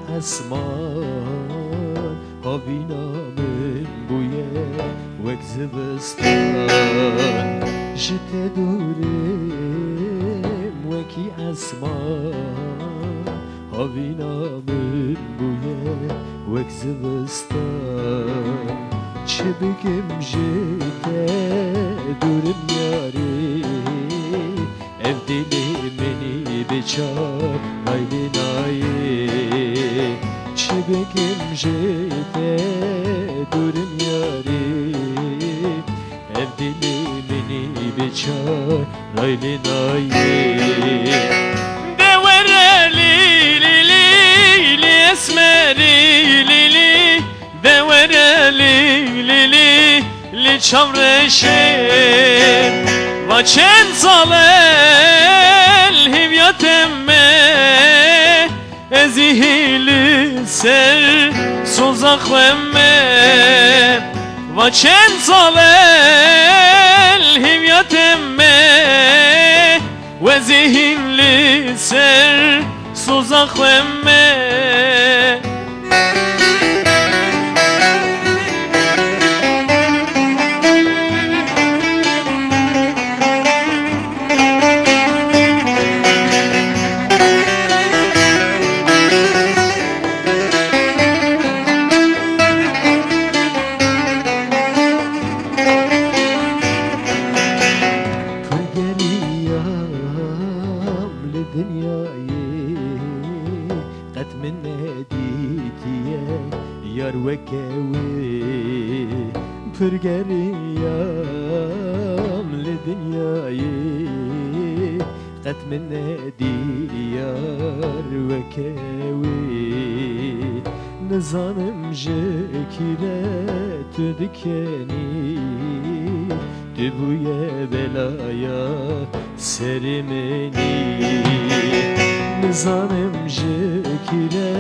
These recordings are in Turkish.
اسمان هاوینا من بویه وک زبستان جت دورم وکی اسمان هاوینا من بویه وک زبستان چه بگم جته دورم یاری ev dili meni beçar hayli nayi çebekim jete durum yari ev dili meni beçar hayli nayi devereli li li li esmeri li li devereli li li li çavreşe Vaçen salel hivyatemme ezihili ser sozaklemme Vaçen salel hivyatemme vezihili ser sozaklemme Yar vekevi pürgeriyam li dünyayı qed min nedi yar vekevi nizanim jekire tu dikeni tu buye belaya serimeni nizanim jekire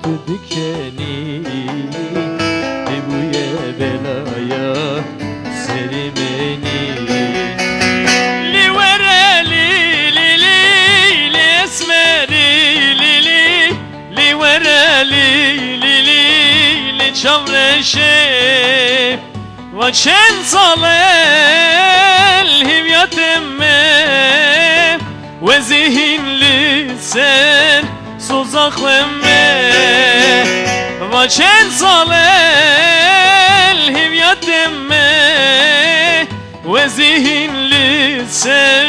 tu dikeni buye belaya serimeni li vereli li li li esmeri li li li vereli li li li çavreşe vaçen salel hivyatemme ve zihinli sen sozaklemme Vaçen salel hivyatemme ve zihinli ser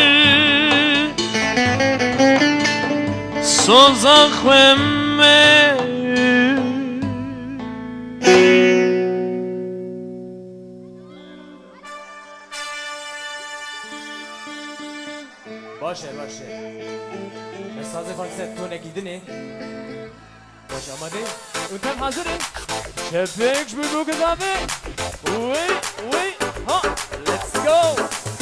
sozaklemme باشه مسازه فرصت تو نگیدنی باش آماده اونتم حاضره شبکش بگو گذابه وی ها let's go